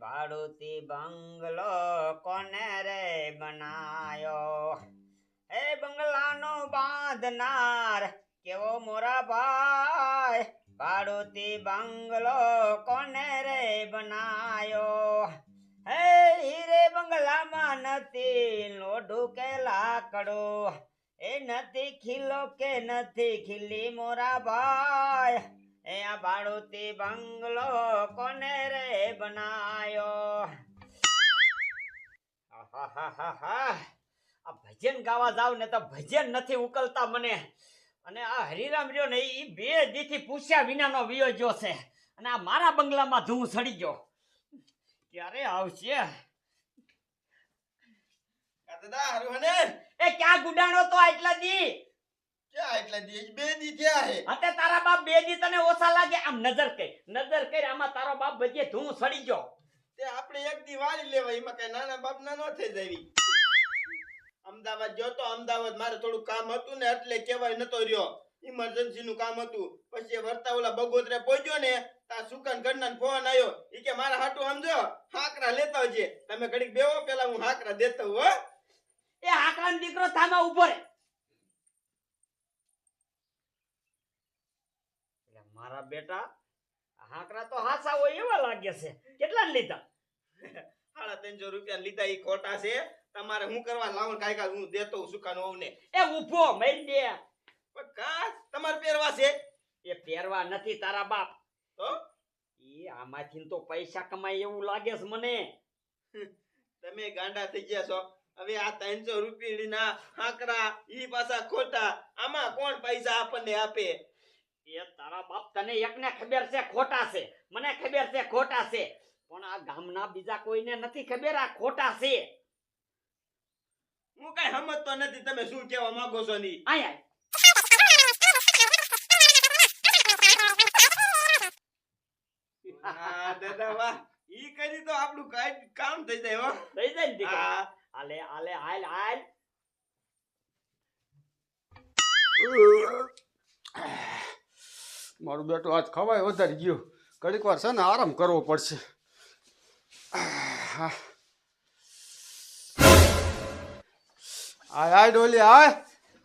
ભાડુતી બંગલો કોને રે બનાયો? એ બંગલાનો બાંધનાર કેવો મોરા ભાઈ, ભાડુતી બંગલો કોને રે બનાયો? હે હીરે બંગલામાં નથી લોઢું કે લાકડું, એ નથી ખીલો કે નથી ખીલી મોરા ભાઈ, એ આ ભાડુતી બંગલો કોને રે બનાયો? આ ભજન ગાવા જાવ ને તો ભજન નથી ઉકલતા મને. અને આ હરિરામ રહ્યો ને એ બે દીથી પૂછ્યા વિનાનો વિયો ગયો છે, અને આ મારા બંગલામાં ધૂમ સડી ગયો. ક્યારે આવશે? દાદા હારું હને? એ ક્યાં ગુડાણો તો આટલા દી? ક્યાં એટલા દી? બે દી થયા હે. હતે તારા બાપ બે દી તને ઓછા લાગે? આમ નજર કર આમાં તારો બાપ બજે ધૂમ સડી ગયો. તે આપણે એક દી વાળી લેવા, એમાં કઈ નાના બાપ ના ન થઈ જાવી. અમદાવાદ ગયો તો, અમદાવાદ મારે થોડું કામ હતું ને એટલે કેવાય નતો રહ્યો, ઇમરજન્સી નું કામ હતું. પછી વર્તા ઓલા બગોદરે પહોંચ્યો ને તા સુકન ગણના ફોન આવ્યો, ઈ કે મારા હાટુ સમજો હાકરા લેતા આવજે. તમે ઘડીક બેહો, પેલા હું હાકરા દેતો હો. એ હાકરાનો દીકરો થામાં ઉભો રે. મારા બેટા હાકરા તો હાસા હોય એવા લાગે છે. કેટલા લીધા? 350 રૂપિયા લીધા. ઈ ખોટા છે. તમારે હું કરવા લાવો કાઈ હું દેતો સુકાન હોઉં ને. એ ઉભો મરી દે. પણ કા તમારે પહેરવા છે? એ પહેરવા નથી તારા બાપ તો ઈ આમાંથી તો પૈસા કમાય એવું લાગે છે મને. તમે ગાંડા થઈ ગયા છો. હવે આ 300 રૂપિયાના હાકરા ઈ પાછા ખોટા, આમાં કોણ પૈસા આપણને આપે? એ તારા બાપ તને એકને ખબર છે ખોટા છે, મને ખબર છે ખોટા છે, પણ આ ગામના બીજા કોઈને નથી ખબર આ ખોટા છે. હું કઈ સમજતો નથી તમે શું કહેવા માંગો છો ની. આય દાદા વાહ, ઈ કરી તો આપણું કામ થઈ જાય હો. થઈ જાય ને દીકરા. આલે આલે હાલ હાલ. મારું બેટું આજ ખવાય વધારી ગયું, ઘડીક વાર છે ને આરામ કરવો પડશે. આય ડોલી આય.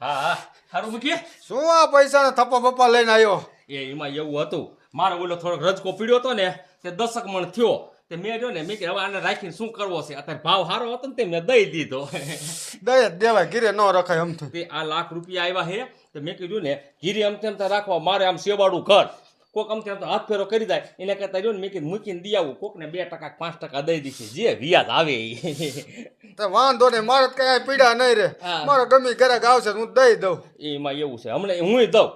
હા હા સારું મૂકીએ. શું આ પૈસા થપ્પા બપ્પા લઈને આવ્યો? એ એમાં એવું હતું, મારો ઓલો થોડોક રજકો પીડ્યો હતો ને તે 10 મણ થયો. તે મેં રહ્યો ને મેં કે હવે આને રાખીને શું કરવો છે, અત્યારે ભાવ સારો હતો ને તે મેં દઈ દીધો. દઈ જ દેવાય, ઘીરે ન રખાય આમ તો. તે આ લાખ રૂપિયા આવ્યા હે તો મેં કીધું ને ઘીરે આમ તેમ રાખવા, મારે આમ સેવાડું ઘર કોક આમ તેમ હાથ ફેરો કરી જાય એને કરતા રહ્યો ને મેં કીધું મૂકીને દઈ આવું, કોકને 2% 5% દઈ દીધી જે વ્યાજ આવે. તો વાંધો નહીં, મારે કઈ પીડા નહીં રે. મારો ગમી ઘરે આવશે હું દઈ દઉં. એમાં એવું છે, હમણાં હું દઉં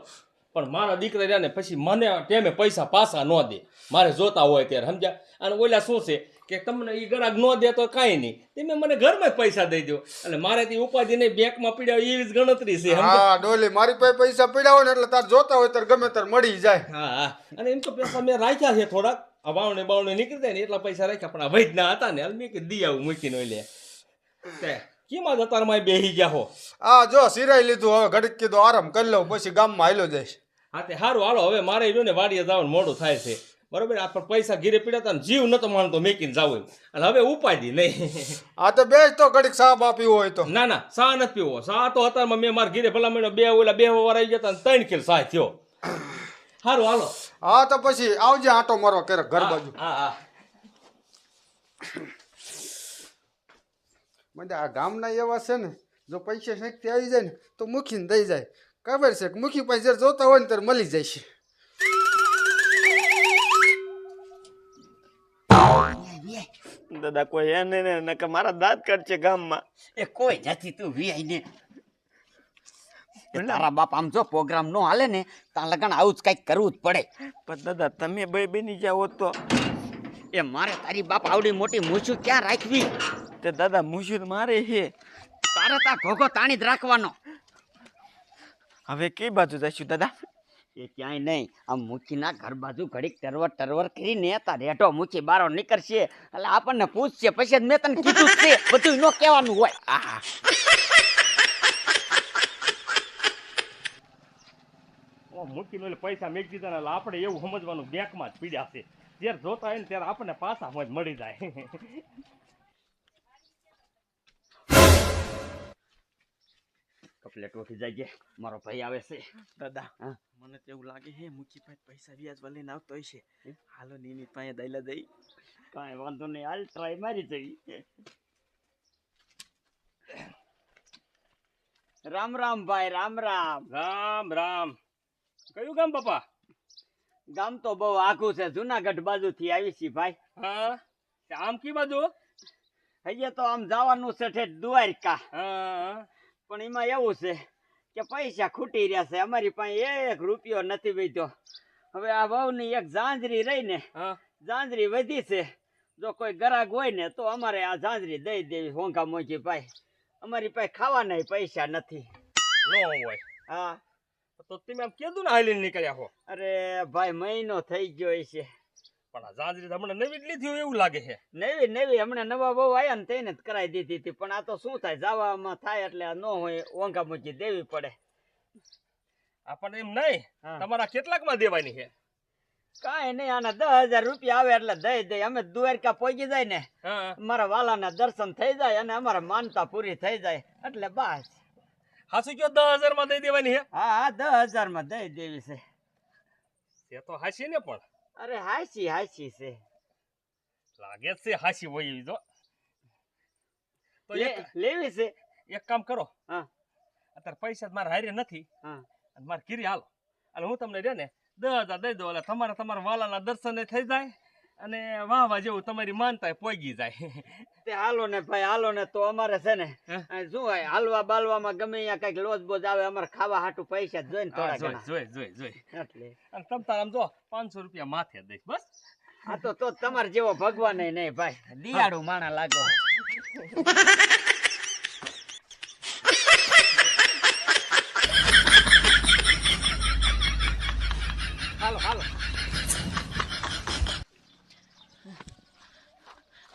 પણ મારા દીકરા રહ્યા ને પછી મને ટેમે પૈસા પાછા ન દે, મારે જોતા હોય ત્યારે સમજ્યા. અને ઓલા શું છે કે તમને એ ગ્રાહક ન દે તો કાંઈ નહીં, તમે મને ઘરમાં જ પૈસા દઈ દો, એટલે મારે તે ઉપાધિ નહીં બેંકમાં પીડ્યા એવી જ ગણતરી છે. હા ડોલી, મારી પાસે પૈસા પીડ્યા હોય ને એટલે તાર જોતા હોય ત્યારે ગમે ત્યારે મળી જાય. હા હા, અને એમ તો પૈસા મેં રાખ્યા છે થોડાક, આ બાવણે નીકળી જાય ને એટલા પૈસા રાખ્યા, પણ આ વૈદ ના હતા ને મેં કે દી આવું મૂકીને લે. કેમાં જતા મારે બેસી ગયા હો? હા જો સિરાઈ લીધું, હવે ઘડીક કીધું આરામ કરી લઉં પછી ગામમાં હાલ્યો જઈશ. હા તે સારું હાલો, હવે મારે રહ્યું ને વાડીએ જવાનું મોડું થાય છે બરોબર. આ પણ પૈસા ઘીરે પીડ્યા હતા ને જીવ નતો માનતો મેકીને જાવ એમ, અને હવે ઉપાધી નહીં. હા તો બેસ તો ઘડીક સા બા પીવો હોય તો. ના ના સા નથી પીવો, સા તો અત્યારમાં મેં મારા ઘીરે ભલા મહિનો 2 વાર આવી ગયા હતા 3 કિલો સા થયો. સારું હાલો. હા તો પછી આવજે આટો મારો ક્યારેક ઘર બાજુ. હા હા. મને આ ગામના એવા છે ને, જો પૈસા શેકથી આવી જાય ને તો મૂકીને દઈ જાય. ખબર છે કે મૂકી પાસે જ્યારે જોતા હોય ને ત્યારે મળી જાય છે. દાદા કોઈ હે ને કે મારા દાંત કાઢશે ગામમાં. એ કોઈ જાતી તું વીઆઈ ને. તારા બાપ આમ જો પ્રોગ્રામ નો હાલે ને ત્યાં લગન આવું જ કઈક કરવું જ પડે. પણ દાદા તમે બે બની જાઓ તો. એ મારે તારી બાપ આવડી મોટી મૂછું ક્યાં રાખવી? તે દાદા મૂછું મારે હે. તારે તા ઘોઘો તાણી જ રાખવાનો. હવે કઈ બાજુ જઈશું દાદા? એ ક્યાંય નહીં, આમ મૂકીના ઘર બાજુ ઘડીક ટરવર કરીને તા રેઢો મૂકી બારો નીકળશે એટલે આપણને પૂછશે, પછી મેં તને કીધું છે બધું ન કહેવાનું હોય. આહા મૂકીને પૈસા મેક દીધા ને આપણે એવું સમજવાનું બેંકમાં જ પીડ્યા છે. જ્યારે જોતા હોય ને ત્યારે આપણને પાછા મોજ મળી જાય. કપલેટ ઉઠી જાય છે, મારો ભાઈ આવે છે. દાદા હા? મને તો એવું લાગે છે મુખી પૈસા વ્યાજ લઈને આવતો હશે. હાલો નિમિત પાસે દઈલા દઈ. કાંઈ વાંધો નહીં, હાલ ટ્રાય મારી જઈ. રામ રામ ભાઈ, રામ રામ. રામ રામ. કયું ગામ બાપા? ગામ તો બહુ આઘું છે, જુનાગઢ બાજુ થી આવી છી ભાઈ. હા, તે આમ કી બાજુ? હજી તો આમ જવાનું છે ઠેઠ દ્વારકા, હા, પણ એમાં એવું છે કે પૈસા ખૂટી રહ્યા છે, અમારી પાસે 1 રૂપિયો નથી વધ્યો. હવે આ વહુની એક ઝાંઝરી રહી ને, હા. ઝાંઝરી વધી છે. જો કોઈ ગ્રાહક હોય ને તો અમારે આ ઝાંઝરી દઈ દેવી હોંઘા મોંઘી ભાઈ. અમારી પાસે ખાવાના પૈસા નથી. નો હોય હા, તો તમે આમ કીધું ને હાલીને નીકળ્યા હો. અરે ભાઈ મહિનો થઈ ગયો છે. પણ આ જાંજરી તો હમણાં નવી જ લીધી હોય એવું લાગે છે. નવી હમણાં નવા બહુ આવ્યા ને તેને જ કરાવી દીધી હતી, પણ આ તો શું થાય, જવામાં થાય એટલે આ ન હોય ઓંઘા મૂકી દેવી પડે. આપણને એમ નહીં, હા. તમારા કેટલાકમાં દેવાની છે? કાંઈ નહીં, આના 10,000 રૂપિયા આવે એટલે દઈ દઈ. અમે દ્વારકા પહોંચી જાય ને, હા, મારા વાલાના દર્શન થઈ જાય અને અમારા માનતા પૂરી થઈ જાય એટલે બસ. હાસુ કયો 10,000 માં દઈ દેવાની છે? હા 10,000 માં દઈ દેવી છે. તે તો હાસી ને, પણ અરે હાસી છે. લાગે જ છે હાસી હોય એવી. જો તો લેવી છે. એક કામ કરો, હા અત્યારે પૈસા મારા હારે નથી, હા અને મારે કીરી હાલો, અને હું તમને રે ને 10,000 દઈ દઉં, એટલે તમારા વાલાના દર્શન થઈ જાય અને વાહ જેવું તમારી માનતા પોગી જાય. તે હાલો ને ભાઈ, હાલો ને. તો અમારે છે ને હે? શું હોય, હાલવા બાલવામાં ગમે ત્યાં કઈક લોજ બોજ આવે, અમારે ખાવા હાટું પૈસા જ જોઈને થોડા ઘણા જોઈ એટલે. અને તમ તાર આમ જો 500 રૂપિયા માથે દઈશ બસ. આ તો તમારે જેવો ભગવાન નહીં ભાઈ, દિયાળુ માણા લાગો. હાલો હાલો.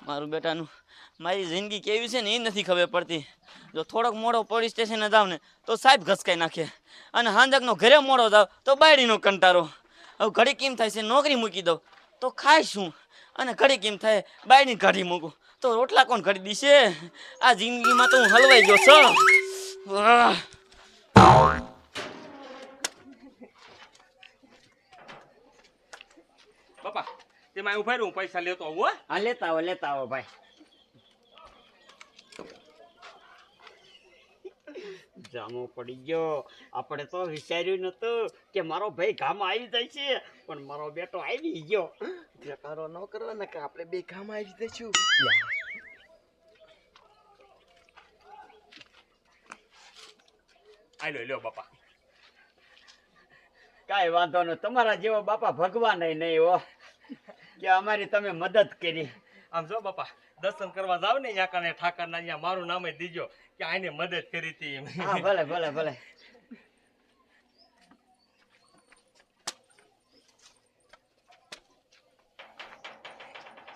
મારું બેટાનું મારી જિંદગી કેવી છે ને એ નથી ખબર પડતી. જો થોડોક મોડો પોલીસ સ્ટેશને જાવ ને તો સાહેબ ઘસકાઈ નાખે, અને હાંજકનો ઘરે મોડો જાવ તો બાયડીનો કંટારો. હવે ઘડી કેમ થાય છે નોકરી મૂકી દઉં તો ખાય શું, અને ઘડી કેમ થાય બાયડી કાઢી મૂકું તો રોટલા કોણ કરી દીશે. આ જિંદગીમાં તો હું હલવાઈ ગયો છું. આહ! બાપા તેમાં ઉભા રહું, પૈસા લેતો આવું. હો હા લેતા આવો ભાઈ. જામો પડી ગયો. આપણે તો વિચાર્યું નતું કે મારો ભાઈ ગામમાં આવી જાય છે, પણ મારો બેટો આવી ગયો. જકારો ન કરવાના કે આપણે બે કામ આવી જઈશું. આલો લ્યો બાપા. કાંઈ વાંધો નહીં, તમારા જેવો બાપા ભગવાન નહીં હો કે અમારી તમે મદદ કરી. આમ જો બાપા, દર્શન કરવા જાવ ને અહીંયા કને ઠાકરના, અહીંયા મારું નામે દીજો કે આને મદદ કરી હતી એમ. હા ભલે.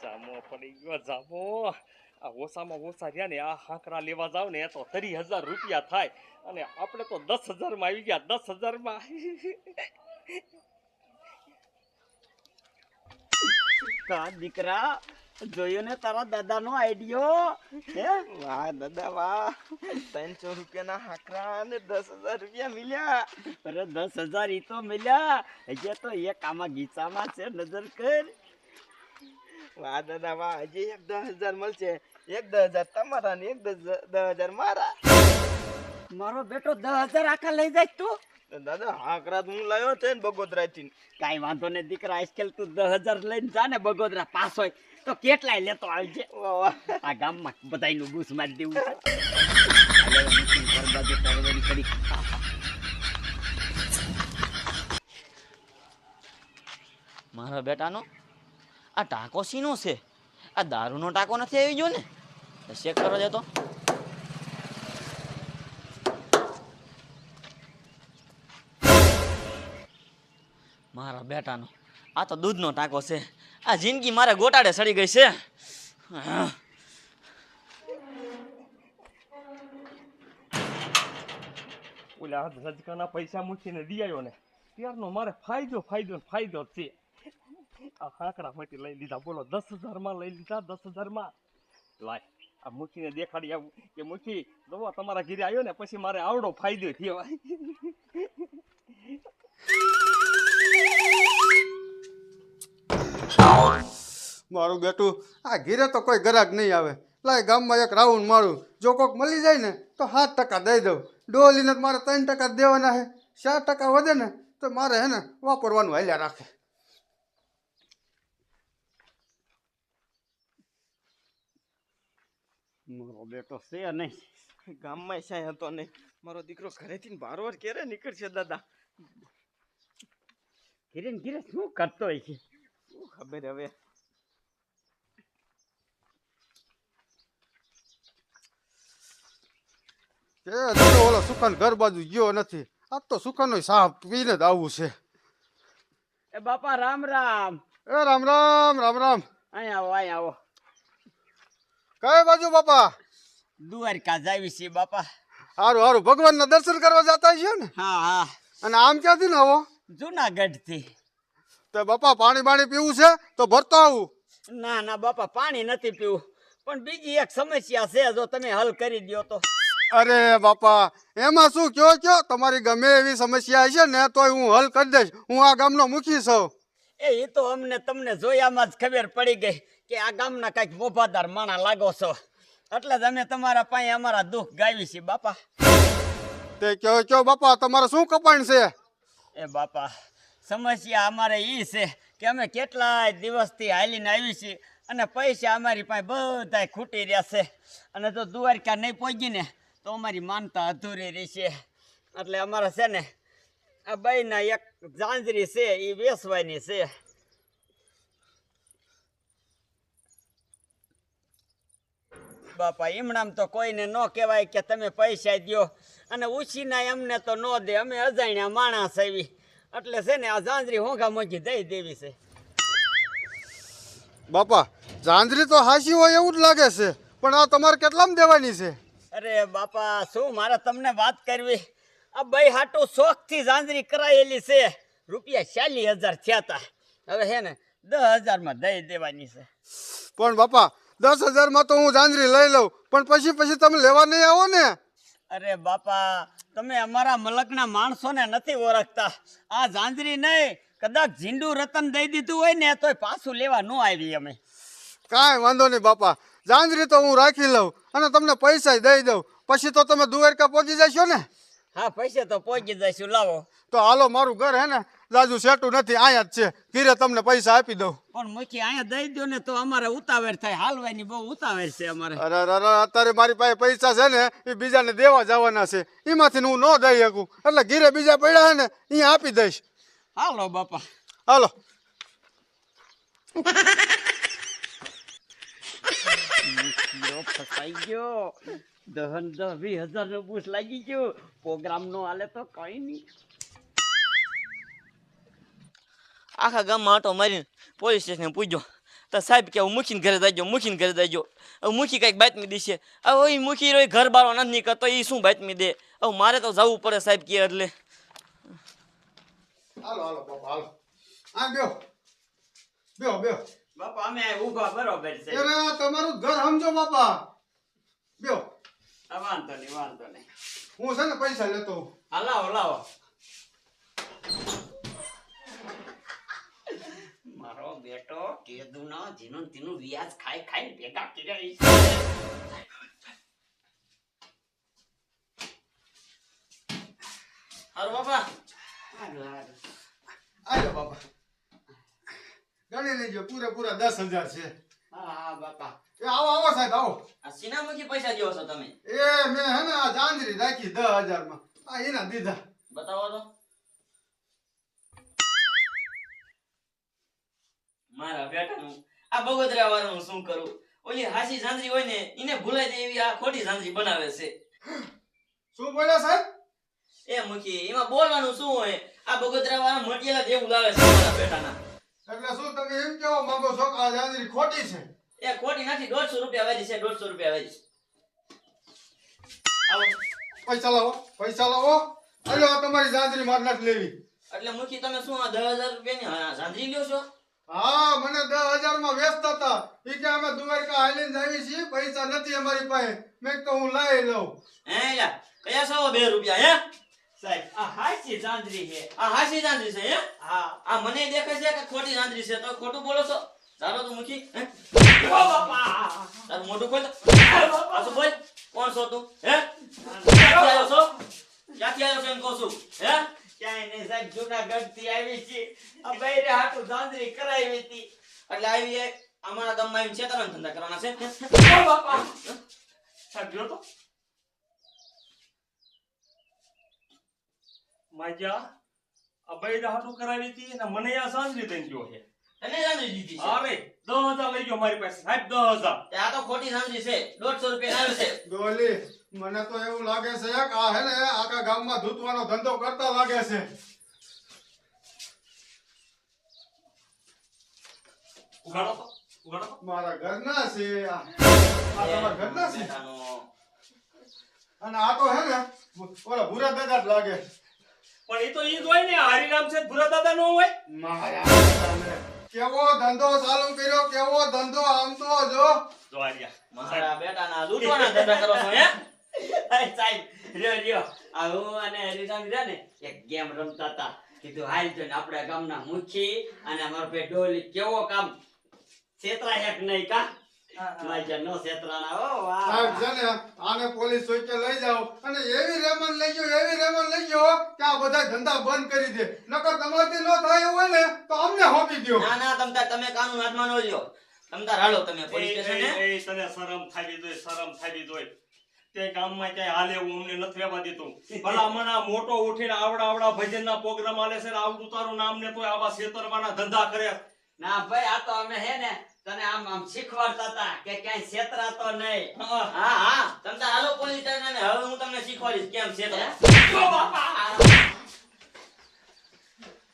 જામો પડી ગયો જામો. આ ઓછામાં ઓછા રહ્યા ને આ હાંકરા લેવા જાવ ને તો 30,000 રૂપિયા થાય, અને આપણે તો 10,000 માં આવી ગયા. 10,000 માં કા દીકરા, જોયું ને તારા દાદાનો આઈડિયો? વાહ દાદા વાહ, 300 રૂપિયાના હાકરા અને 10,000 રૂપિયા મળ્યા. અરે 10,000 ઈ તો મળ્યા. હજી તો એક આમાં ગીચામાં છે, નજર કર. વાહ દાદા વાહ, હજી એક 10,000 મળશે. એક 10,000 તમારા ને એક 10,000 મારા. મારો બેટો 10,000 આખા લઈ જાય તું? તો દાદા હાકરા તો હું લાવ્યો છે ને બગોદરાથી. કાઈ વાંધો નહીં દીકરા, આજકાલ તું 10,000 લઈને જા ને બગોદરા પાસ હોય તો કેટલાય લેતો આવજે. વાહ વાહ. આ ગામમાં બધાયનું બૂસ મારી દેવું છે. હાલે હવે નીકળી ઘર બાજુ તરવરી કરી. મારા બેટાનો આ ટાંકો શીનો છે? આ દારૂનો ટાંકો નથી આવી ગયો ને? ચેક કરો જતો. મારા બેટાનો આ તો દૂધનો ટાંકો છે. આ જિંદગી મારે ગોટાડે સડી ગઈ છે. આહ! ઓલા રજકાના પૈસા મૂકીને દી આવ્યો ને ત્યારનો મારે ફાયદો જ છે. આ હાકડા માંથી લઈ લીધા બોલો 10,000 માં લઈ લીધા 10,000 માં લાય આ મુખીને દેખાડી આવું કે મુખી દવા તમારા ઘરે આવ્યો ને પછી મારે આવડો ફાયદો થયો મારું બેટું આ ઘીરે તો કોઈ ગ્રાહક નહીં આવે લાય ગામમાં એક રાઉન્ડ મારું જો કોક મળી જાય ને તો 7% દઈ દઉં ડોલીને તો મારે 3% દેવાના છે 4% વધે ને તો મારે હે ને વાપરવાનું હાલ્યા રાખે મારો બેટો છે નહીં ગામમાં સાય હતો ને મારો દીકરો ઘરેથી ને બારોબર ક્યારે નીકળશે દાદા ઘીરે ને ઘીરે શું કરતો હોય છે શું ખબર હવે કે હજુ તો ઓલો સુકાન ઘર બાજુ ગયો નથી આજ તો સુકાનનો સાફ પીને જ આવવું છે એ બાપા રામ રામ એ રામ રામ રામ રામ અહીં આવો કઈ બાજુ બાપા દ્વારકા જાવી છે બાપા હારું હારું ભગવાનના દર્શન કરવા જતા છે ને હા હા અને આમ ક્યાંથી ને આવો જુનાગઢ થી તો બાપા પાણી બાણી પીવું છે તો ભરતો આવું ના ના બાપા પાણી નથી પીવું પણ બીજી એક સમસ્યા છે જો તમે હલ કરી દ્યો તો અરે બાપા એમાં શું કયો તમારી ગમે એવી સમસ્યા હશે ને તોય હું હલ કરી દઈશ હું આ ગામનો મુખી છું એ તો અમને તમને જોયામાં જ ખબર પડી ગઈ કે આ ગામના કઈક મોભાદાર માણા લાગો છો એટલે જ અમે તમારા પાસે અમારા દુઃખ ગાવી છીએ બાપા તે કયો બાપા તમારે શું કપાણ છે એ બાપા સમસ્યા અમારે એ છે કે અમે કેટલાય દિવસથી હાલીને આવી છીએ અને પૈસા અમારી પાસે બધાય ખૂટી રહ્યા છે અને જો દ્વારકા નહીં પહોંચી ને તો અમારી માનતા અધૂરી રહેશે એટલે અમારે છે ને આ બાઈના એક ઝાંઝરી છે એ વેચવાની છે બાપા એમણામ તો કોઈને ન કહેવાય કે તમે પૈસા દ્યો અને ઉછીના એમને તો ન દે અમે અજાણ્યા માણસ આવી એટલે છે ને આ ઝાંઝરી હોંઘા મોંઘી દઈ દેવી છે બાપા ઝાંઝરી તો હાસી હોય એવું જ લાગે છે પણ આ તમારે કેટલામાં દેવાની છે અરે બાપા શું મારે તમને વાત કરવી આ ભાઈ હાટું શોખથી ઝાંઝરી કરાયેલી છે રૂપિયા 40,000 થયા હતા હવે હે ને 10,000 માં દઈ દેવાની છે પણ બાપા 10,000 માં તો હું ઝાંઝરી લઈ લઉં પણ પછી તમે લેવા નહીં આવો ને અરે બાપા તમે અમારા મલકના માણસોને નથી ઓળખતા આ ઝાંઝરી નહીં કદાચ ઝીંડુ રતન દઈ દીધું હોય ને તોય પાછું લેવા ન આવી અમે કાંઈ વાંધો નહીં બાપા ઝાંઝરી તો હું રાખી લઉં અને તમને પૈસા દઈ દઉં પછી તો તમે દ્વારકા પહોંચી જશો ને હા પૈસા તો પહોંચી જઈશું લાવો તો હાલો મારું ઘર હે ને જાજુ સેટું નથી અહીંયા જ છે ઘીરે તમને પૈસા આપી દઉં પણ મૂકી અહીંયા દઈ દો ને તો અમારે ઉતાવળ થાય હાલવાની બહુ ઉતાવળ છે અમારે અરે અત્યારે મારી પાસે પૈસા છે ને એ બીજાને દેવા જવાના છે એમાંથી હું ન દઈ શકું એટલે ઘીરે બીજા પડ્યા છે ને અહીંયા આપી દઈશ હાલો બાપા હાલો ફસાઈ ગયો 10,000 નો બૂસ લાગી ગયો પ્રોગ્રામ નો હાલે તો કઈ નહીં આખા ગામમાં આટો મારીને પોલીસ સ્ટેશને પૂછ્યો તો સાહેબ કે હું મૂકીને ઘરે જઈજો હવે મૂકી કંઈક બાતમી દેશે હવે એ મૂકી રહ્યો ઘર બારો નથી નીકળતો એ શું બાતમી દે હવે મારે તો જવું પડે સાહેબ કે એટલે હાલો હાલો બાપા હાલો આ બેહો બેહો બેહો બાપા અમે ઊભા બરોબર છે અરે તમારું ઘર સમજો બાપા બેહો વાંધો નહીં હું છે ને પૈસા લેતો હોઉં. હા લાવો મારો બેટો કેદુનો જીનું તેનું વ્યાજ ખાઈને ભેગા કર્યા છે હારું બાપા આજો બાપા ગણી લેજો પૂરેપૂરા 10,000 છે હા બાપા એ આવો સાહેબ આવો આ સીના મૂકી પૈસા દેવો છો તમે એ મેં હે ને આ ઝાંઝરી રાખી 10,000 માં આ એના દીધા બતાવો તો મારા બેટાનું આ બગોદરા વાળાનું શું કરું ઓલી હાસી ઝાંઝરી હોય ને એને ભૂલાઈ દે એવી આ ખોટી ઝાંઝરી બનાવે છે શું બોલ્યા સાહેબ એ મૂકી એમાં બોલવાનું શું હોય આ બગોદરા વાળા મટીલા જેવું લાવે છે મારા બેટાના એટલે શું તમે એમ કેવા માંગો છો કે આ ઝાંઝરી ખોટી છે એ ખોટી નથી 150 રૂપિયા વાળી છે 150 રૂપિયા વાળી આવો પૈસા લાવો અલ્યો આ તમારી ઝાંઝરી માર નથી લેવી એટલે મૂકી તમે શું આ 10,000 રૂપિયાની ઝાંઝરી લ્યો છો હા મને 10,000 માં વેચતા હતા ઈ કે અમે દ્વારકા આઈલેન્ડ આવી છીએ પૈસા નથી અમારી પાસે મેં તો હું લઈ લઉં હે યાર કયા સવા 2 રૂપિયા હે સાહેબ આ હાચી ચાંદરી છે. આ હાસી ચાંદરી છે હે હા. આ મને દેખાય છે કે ખોટી ચાંદરી છે તો ખોટું બોલો છો ચાલો તો મૂકી હે ઓ બાપા તારું મોઢું ખોલ આ શું બોલ કોણ છો તું હે ક્યાંથી આવ્યો છો એમ કહું છું હે ક્યાંય નહીં સાહેબ જુનાગઢ થી આવી છે આ બૈરે હાટુ ચાંદરી કરાવી હતી. એટલે આવી અમારા ગામમાં આવીને છેતરાના ધંધા કરવાના છે ઓ બાપા સાહેબ જો તો માજા આ બૈરા હાટું કરાવી હતી અને મને આ સાંજરી દઈને ગયો છે. તને ચાંદરી દીધી છે અરે 10,000 લઈ ગયો મારી પાસે સાહેબ 10,000. આ તો ખોટી ચાંદરી છે 150 રૂપિયા આવે છે ડોલી મને તો એવું લાગે છે કે આ હે ને આખા ગામમાં ધૂતવાનો ધંધો કરતા લાગે છે ઉગાડો તો મારા ઘરના છે આ તમારા ઘરના છે બેટાનો. અને આ તો હે ને ઓલા ભૂરા દાદા જ લાગે પણ એ તો ઈ જ હોય ને હરિરામ છે ભૂરા દાદા નો હોય. મારા દાદાને. કેવો ધંધો ચાલુ કર્યો કેવો ધંધો આમ તો જો જો આ રહ્યા. મારા બેટાના લૂંટવાના ધંધા કરો છો હે અરે સાહેબ રહ્યો આ હું અને હરિરામ રહ્યા ને એક ગેમ રમતા હતા કીધું હાલ તો આપણા ગામના મુખી અને અમારો ભાઈ ડોલી કેવો કામ છેતરાય એક નહીં કા માજા નો છેતરાણા ઓ સાહેબ વાહ છે ને આને પોલીસ ચોકે લઈ જાઓ અને એવી રેમન લઈ ગયો કે આ બધા ધંધા બંધ કરી દે નકર તમારથી ન થાય એવું હોય ને તો અમને હોપી દ્યો ના ના તમે કાનૂન હાથમાં ન લ્યો તમતાર હાલો તમે પોલીસ સ્ટેશન હે એ તને શરમ થાવી જોઈએ તે ગામમાં ક્યાંય હાલે એવું અમને નથી રહેવા દીધું. ભલા મને આ મોટો ઉઠીને આવડા ભજનના પ્રોગ્રામ આલે છે ને આવડું તારું નામ ને તોય આવા છેતરવાના ધંધા કરે. ના ભાઈ આ તો અમે હે ને તને આમ શીખવાડતા હતા કે ક્યાંય છેતરાતો નહીં. હા તમતાર હાલો પોલીસ સ્ટેશન ને હવે હું તમને શીખવાડીશ કેમ છે તો ઓ બાપા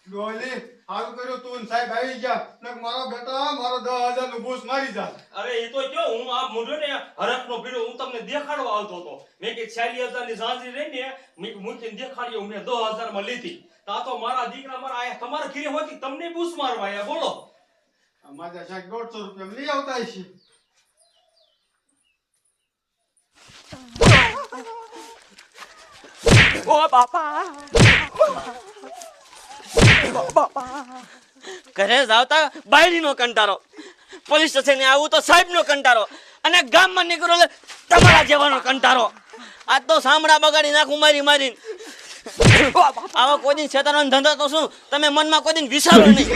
ડોલી હારું કર્યું તું ને સાહેબ આવી ગયા નક મારો બેટા મારો 10,000 નું બૂસ મારી જા અરે એ તો જો હું આ મુંડો ને હરખનો ભીડો હું તમને દેખાડવા આવતો હતો. મેં કે 46,000 ની સાંજરી રહી ને મેં મૂકીને દેખાડ્યો મેં 10,000 માં લીધી. તો આ તો મારા દીકરા મારા આયા તમારા ઘરે હોતી તમને બૂસ મારવા આયા બોલો. અમારે સાહેબ 150 રૂપિયા લઈ આવતા છે ઓ બાપા ઘરે જાવતા બાયડીનો કંટારો પોલીસ સ્ટેશને આવું તો સાહેબનો કંટારો અને ગામમાં નીકળો એટલે તમારા જેવાનો કંટારો આજ તો સાંભળા બગાડી નાખું મારીને આવા કોઈ દિન છેતરવાનો ધંધો તો શું તમે મનમાં કોઈ દિન વિચારો નહીં